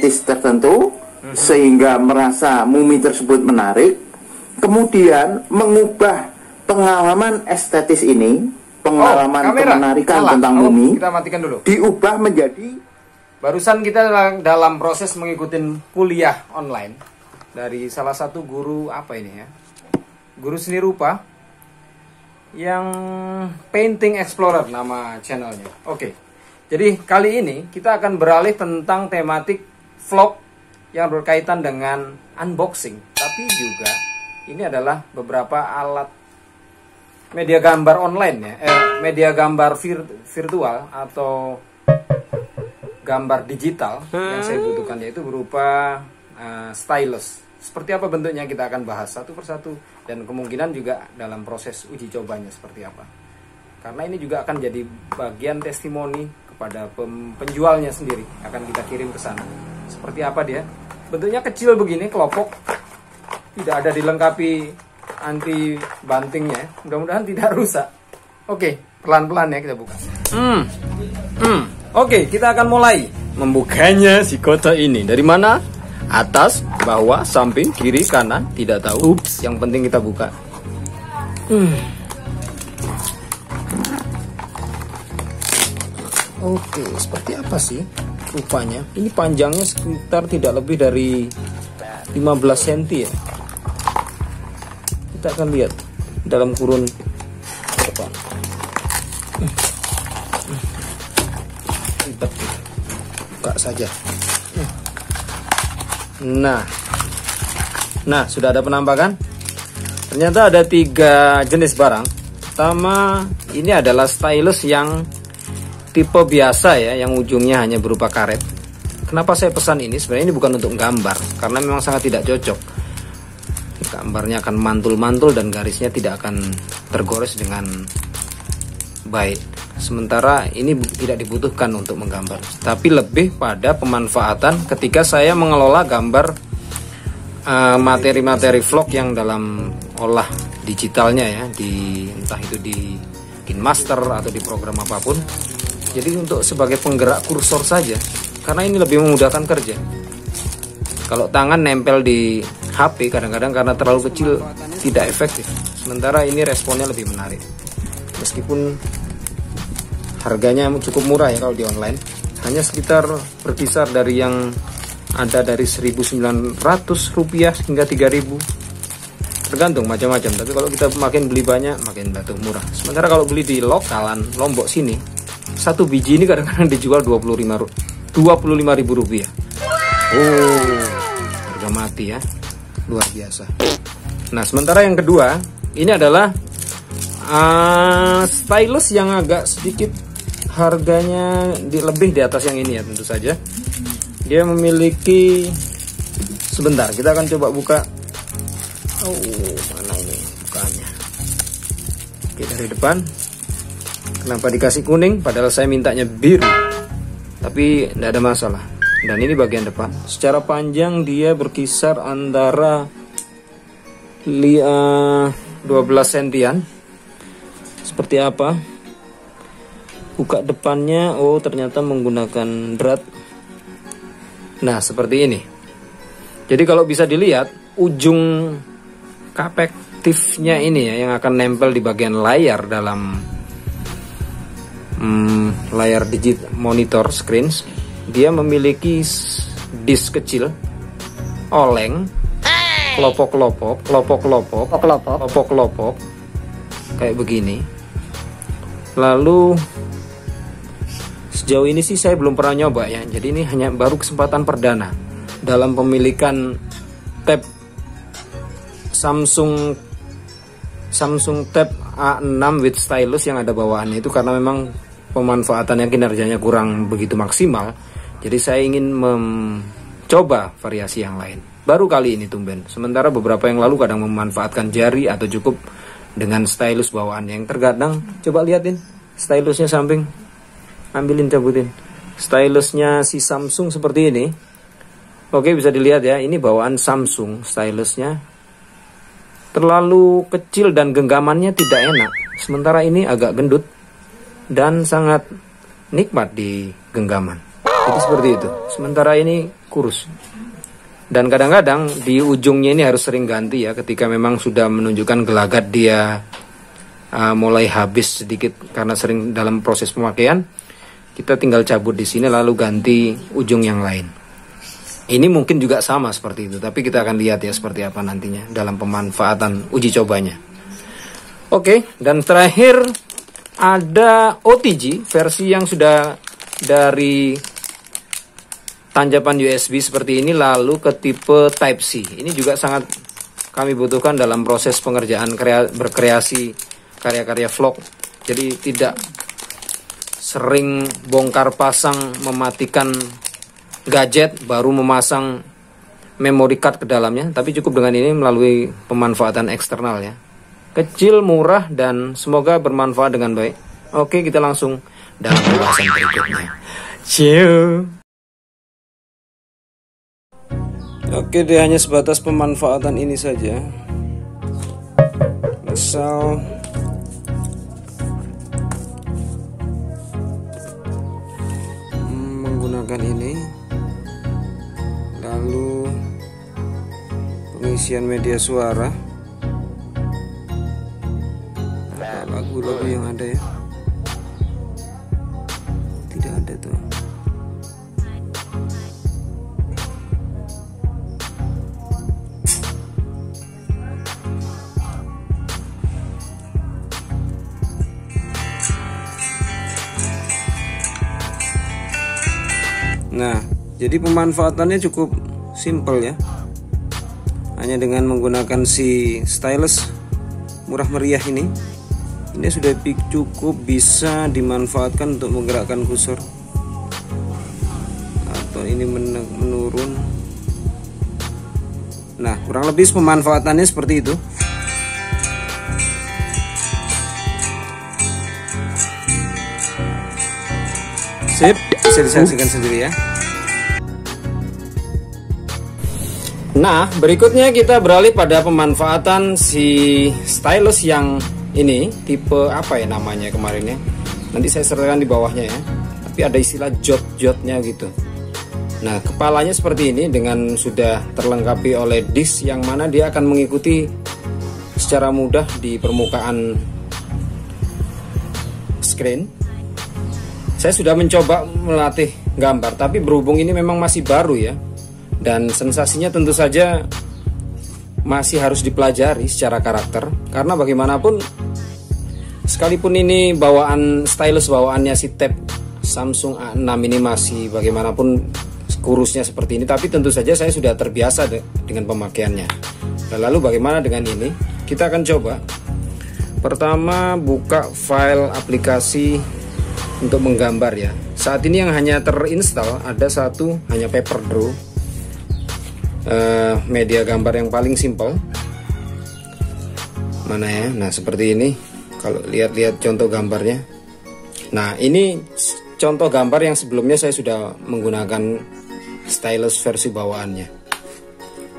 estetis tertentu sehingga merasa mumi tersebut menarik, kemudian mengubah pengalaman estetis ini, pengalaman kemenarikan tentang mumi, kita matikan dulu, diubah menjadi. Barusan kita dalam proses mengikuti kuliah online dari salah satu guru, apa ini ya, guru seni rupa yang Painting Explorer nama channelnya. Oke, jadi kali ini kita akan beralih tentang tematik vlog yang berkaitan dengan unboxing, tapi juga ini adalah beberapa alat media gambar online ya, media gambar virtual atau gambar digital yang saya butuhkan, yaitu berupa stylus. Seperti apa bentuknya kita akan bahas satu persatu, dan kemungkinan juga dalam proses uji cobanya seperti apa. Karena ini juga akan jadi bagian testimoni kepada penjualnya sendiri, akan kita kirim ke sana. Seperti apa dia? Bentuknya kecil begini, kelopok, tidak ada dilengkapi anti bantingnya. Mudah-mudahan tidak rusak. Oke, pelan-pelan ya kita buka. Oke, kita akan mulai membukanya si kotak ini. Dari mana? Atas, bawah, samping, kiri, kanan, tidak tahu. Ups. Yang penting kita buka. Oke, seperti apa sih rupanya? Ini panjangnya sekitar tidak lebih dari 15 cm ya. Kita akan lihat dalam kurun depan. Ribet, buka saja. Nah, sudah ada penampakan. Ternyata ada 3 jenis barang. Pertama, ini adalah stylus yang tipe biasa ya, yang ujungnya hanya berupa karet. Kenapa saya pesan ini? Sebenarnya ini bukan untuk gambar, karena memang sangat tidak cocok. Gambarnya akan mantul-mantul dan garisnya tidak akan tergores dengan baik. Sementara ini tidak dibutuhkan untuk menggambar, tapi lebih pada pemanfaatan ketika saya mengelola gambar materi-materi vlog yang dalam olah digitalnya ya, di entah itu di KineMaster atau di program apapun. Jadi untuk sebagai penggerak kursor saja, karena ini lebih memudahkan kerja. Kalau tangan nempel di HP kadang-kadang karena terlalu kecil tidak efektif. Sementara ini responnya lebih menarik. Meskipun harganya cukup murah ya kalau di online, hanya sekitar berkisar dari yang ada dari Rp1.900 hingga Rp3.000, tergantung macam-macam. Tapi kalau kita makin beli banyak makin jatuh murah. Sementara kalau beli di lokalan Lombok sini, satu biji ini kadang-kadang dijual Rp25.000. Oh, harga mati ya, luar biasa. Nah, sementara yang kedua ini adalah stylus yang agak sedikit harganya lebih di atas yang ini ya, tentu saja. Dia memiliki, sebentar kita akan coba buka. Oh, mana ini bukaannya? Oke, dari depan. Kenapa dikasih kuning padahal saya mintanya biru? Tapi tidak ada masalah. Dan ini bagian depan. Secara panjang dia berkisar antara 12 sentian. Seperti apa? Buka depannya, oh ternyata menggunakan drat. Nah, seperti ini. Jadi kalau bisa dilihat, ujung kapektifnya ini ya, yang akan nempel di bagian layar dalam layar digital monitor screens, dia memiliki disk kecil, oleng, kelopok-kelopok kayak begini. Lalu sejauh ini sih saya belum pernah nyoba ya. Jadi ini hanya baru kesempatan perdana dalam pemilikan tab Samsung Tab A6 with stylus yang ada bawaannya itu, karena memang pemanfaatannya kinerjanya kurang begitu maksimal. Jadi saya ingin mencoba variasi yang lain. Baru kali ini tumben. Sementara beberapa yang lalu kadang memanfaatkan jari atau cukup dengan stylus bawaan yang terkadang. Coba liatin stylusnya samping, ambilin, cabutin. Stylusnya si Samsung seperti ini. Oke, bisa dilihat ya, ini bawaan Samsung stylusnya. Terlalu kecil dan genggamannya tidak enak. Sementara ini agak gendut dan sangat nikmat di genggaman. Jadi seperti itu. Sementara ini kurus. Dan kadang-kadang di ujungnya ini harus sering ganti ya, ketika memang sudah menunjukkan gelagat dia mulai habis sedikit karena sering dalam proses pemakaian, kita tinggal cabut di sini lalu ganti ujung yang lain. Ini mungkin juga sama seperti itu, tapi kita akan lihat ya seperti apa nantinya dalam pemanfaatan uji cobanya. Oke, dan terakhir ada OTG versi yang sudah dari tanjakan USB seperti ini lalu ke tipe Type C. Ini juga sangat kami butuhkan dalam proses pengerjaan berkreasi karya-karya vlog. Jadi tidak sering bongkar pasang, mematikan gadget baru memasang memory card ke dalamnya, tapi cukup dengan ini melalui pemanfaatan eksternal ya. Kecil, murah, dan semoga bermanfaat dengan baik. Oke, kita langsung dalam pembahasan berikutnya. Ciao. Oke deh, hanya sebatas pemanfaatan ini saja. Misal menggunakan ini, lalu pengisian media suara, lagu-lagu yang ada ya, tidak ada tuh. Nah, jadi pemanfaatannya cukup simple ya. Hanya dengan menggunakan si stylus murah meriah ini sudah cukup bisa dimanfaatkan untuk menggerakkan kursor. Atau ini menurun. Nah, kurang lebih pemanfaatannya seperti itu. Sip, bisa disaksikan sendiri ya. Nah, berikutnya kita beralih pada pemanfaatan si stylus yang ini, tipe apa ya namanya kemarin ya. Nanti saya sertakan di bawahnya ya. Tapi ada istilah jot-jotnya gitu. Nah, kepalanya seperti ini dengan sudah terlengkapi oleh disk yang mana dia akan mengikuti secara mudah di permukaan screen. Saya sudah mencoba melatih gambar, tapi berhubung ini memang masih baru ya, dan sensasinya tentu saja masih harus dipelajari secara karakter. Karena bagaimanapun, sekalipun ini bawaan stylus bawaannya si Tab Samsung A6 ini masih bagaimanapun kurusnya seperti ini, tapi tentu saja saya sudah terbiasa dengan pemakaiannya. Dan lalu bagaimana dengan ini? Kita akan coba. Pertama, buka file aplikasi untuk menggambar ya. Saat ini yang hanya terinstall ada satu, hanya PaperDraw, media gambar yang paling simple. Mana ya? Nah, seperti ini. Kalau lihat-lihat contoh gambarnya. Nah, ini contoh gambar yang sebelumnya saya sudah menggunakan stylus versi bawaannya.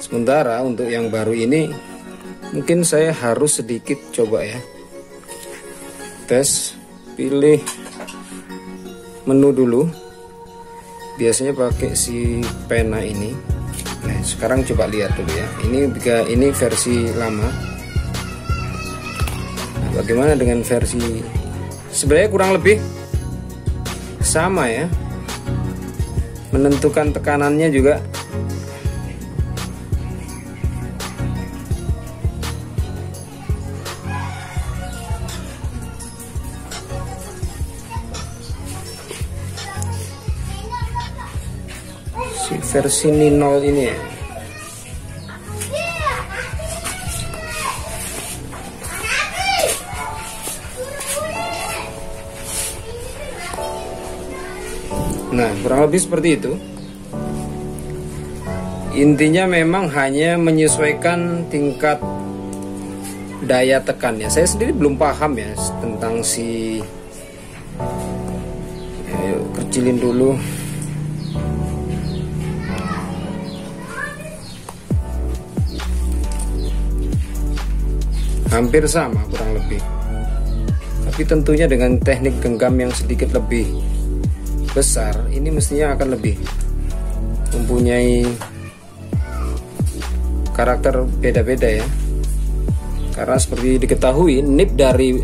Sementara untuk yang baru ini mungkin saya harus sedikit coba ya. Tes, pilih menu dulu. Biasanya pakai si pena ini. Nah, sekarang coba lihat dulu ya. Ini versi lama. Nah, bagaimana dengan versi, sebenarnya kurang lebih sama ya. Menentukan tekanannya juga si versi Ninol ini ya. Nah, kurang lebih seperti itu. Intinya memang hanya menyesuaikan tingkat daya tekannya. Saya sendiri belum paham ya tentang si, ayo kecilin dulu. Hampir sama kurang lebih. Tapi tentunya dengan teknik genggam yang sedikit lebih besar, ini mestinya akan lebih mempunyai karakter beda-beda ya. Karena seperti diketahui nib dari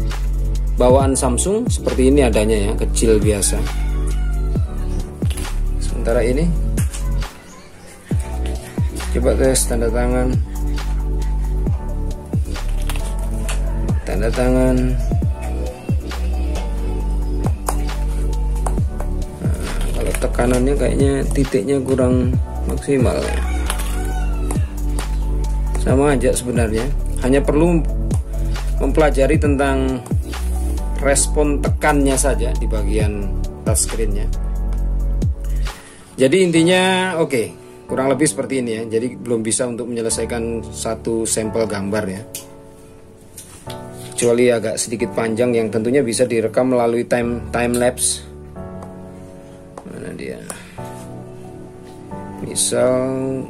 bawaan Samsung seperti ini adanya ya, kecil biasa. Sementara ini coba tes tanda tangan. Tanda tangan. Nah, kalau tekanannya kayaknya titiknya kurang maksimal ya. Sama aja sebenarnya, hanya perlu mempelajari tentang respon tekannya saja di bagian touchscreen-nya. Jadi intinya oke, kurang lebih seperti ini ya. Jadi belum bisa untuk menyelesaikan satu sampel gambar ya, kecuali agak sedikit panjang yang tentunya bisa direkam melalui time lapse. Mana dia? Misal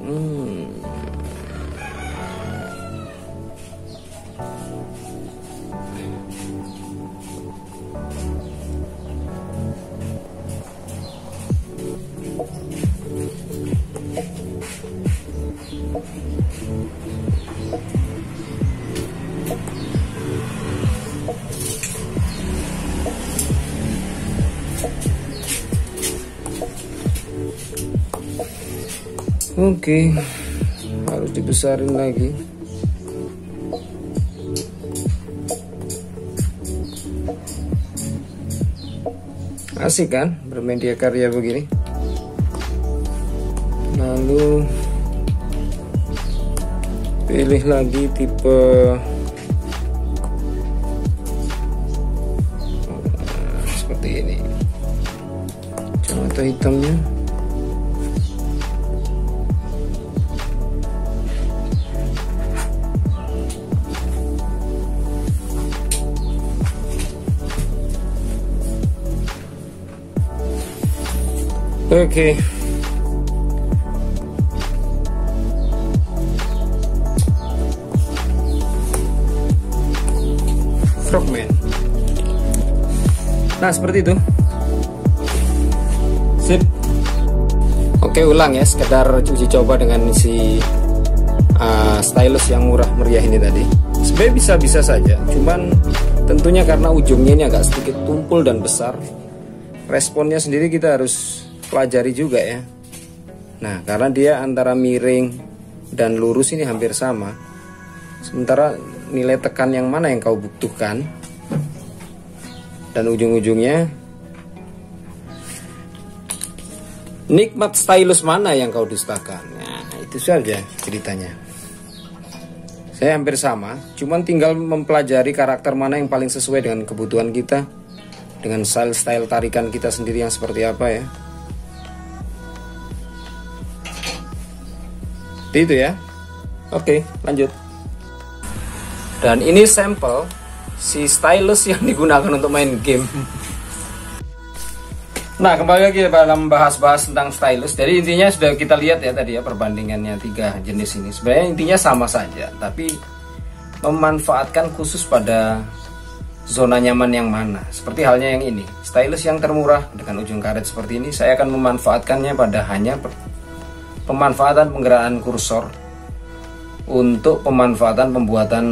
oke, harus dibesarin lagi. Asik kan bermedia karya begini. Lalu pilih lagi tipe seperti ini, kacamata hitamnya. Oke. Frogman. Nah, seperti itu. Sip. Oke, ulang ya, sekedar uji coba dengan si stylus yang murah meriah ini tadi. Sebenarnya bisa-bisa saja, cuman tentunya karena ujungnya ini agak sedikit tumpul dan besar, responnya sendiri kita harus pelajari juga ya. Nah, karena dia antara miring dan lurus ini hampir sama, sementara nilai tekan yang mana yang kau butuhkan dan ujung-ujungnya nikmat stylus mana yang kau dustakan. Nah, itu saja ceritanya. Saya hampir sama, cuman tinggal mempelajari karakter mana yang paling sesuai dengan kebutuhan kita, dengan style tarikan kita sendiri yang seperti apa ya. Itu ya. Oke, lanjut. Dan ini sampel si stylus yang digunakan untuk main game. Nah, kembali lagi dalam bahas-bahas tentang stylus. Jadi intinya sudah kita lihat ya tadi ya perbandingannya 3 jenis ini. Sebenarnya intinya sama saja, tapi memanfaatkan khusus pada zona nyaman yang mana. Seperti halnya yang ini, stylus yang termurah dengan ujung karet seperti ini, saya akan memanfaatkannya pada hanya pemanfaatan penggeraan kursor untuk pemanfaatan pembuatan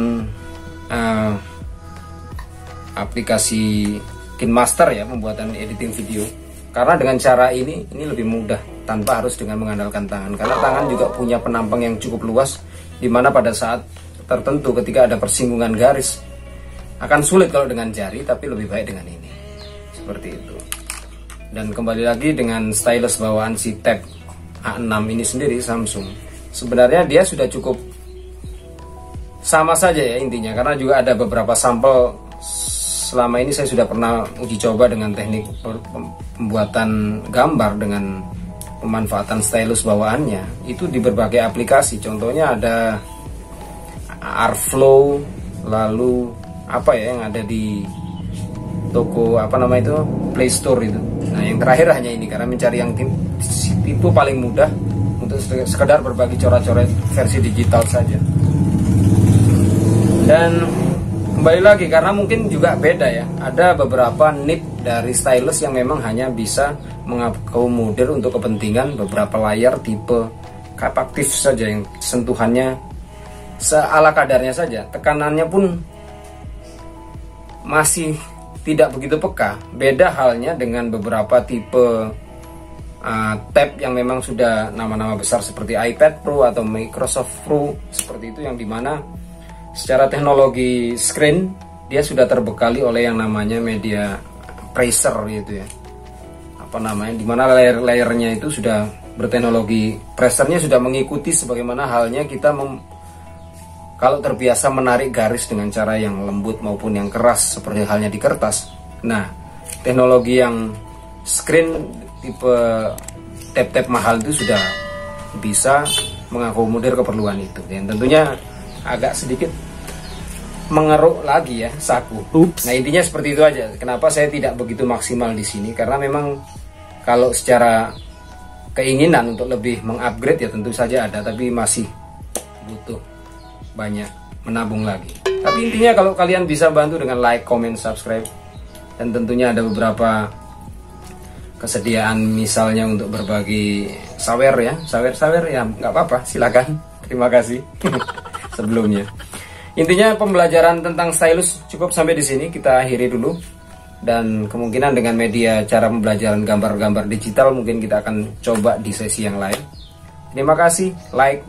aplikasi KineMaster ya, pembuatan editing video. Karena dengan cara ini lebih mudah tanpa harus dengan mengandalkan tangan. Karena tangan juga punya penampang yang cukup luas, dimana pada saat tertentu ketika ada persinggungan garis akan sulit kalau dengan jari, tapi lebih baik dengan ini. Seperti itu. Dan kembali lagi dengan stylus bawaan si Tab A6 ini sendiri Samsung, sebenarnya dia sudah cukup sama saja ya intinya, karena juga ada beberapa sampel selama ini saya sudah pernah uji coba dengan teknik pembuatan gambar dengan pemanfaatan stylus bawaannya itu di berbagai aplikasi. Contohnya ada Artflow, lalu apa ya yang ada di toko apa nama itu, Play Store itu. Nah, yang terakhir hanya ini karena mencari yang tipe paling mudah untuk sekedar berbagi coret-coret versi digital saja. Dan Kembali lagi karena mungkin juga beda ya. Ada beberapa nib dari stylus yang memang hanya bisa mengakomodir untuk kepentingan beberapa layar tipe kapaktif saja, yang sentuhannya seala kadarnya saja. Tekanannya pun masih tidak begitu peka. Beda halnya dengan beberapa tipe tab yang memang sudah nama-nama besar seperti iPad Pro atau Microsoft Pro, seperti itu, yang dimana secara teknologi screen dia sudah terbekali oleh yang namanya media tracer gitu ya, apa namanya, dimana layer-layernya itu sudah berteknologi, tracernya sudah mengikuti sebagaimana halnya kita kalau terbiasa menarik garis dengan cara yang lembut maupun yang keras seperti halnya di kertas. Nah, teknologi yang screen tipe tab-tab mahal itu sudah bisa mengakomodir keperluan itu, dan tentunya agak sedikit mengeruk lagi ya saku. Nah, intinya seperti itu aja. Kenapa saya tidak begitu maksimal di sini? Karena memang kalau secara keinginan untuk lebih mengupgrade ya tentu saja ada, tapi masih butuh banyak menabung lagi. Tapi intinya kalau kalian bisa bantu dengan like, comment, subscribe, dan tentunya ada beberapa kesediaan misalnya untuk berbagi sawer ya, sawer ya nggak apa-apa, silakan. Terima kasih sebelumnya. Intinya pembelajaran tentang stylus cukup sampai di sini, kita akhiri dulu, dan kemungkinan dengan media cara pembelajaran gambar-gambar digital mungkin kita akan coba di sesi yang lain. Terima kasih, like,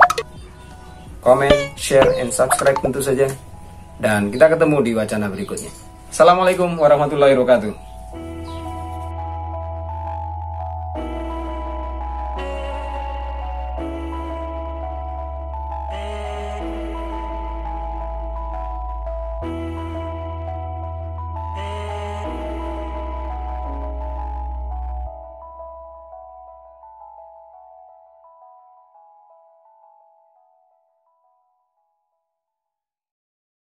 comment, share, and subscribe tentu saja, dan kita ketemu di wacana berikutnya. Assalamualaikum warahmatullahi wabarakatuh.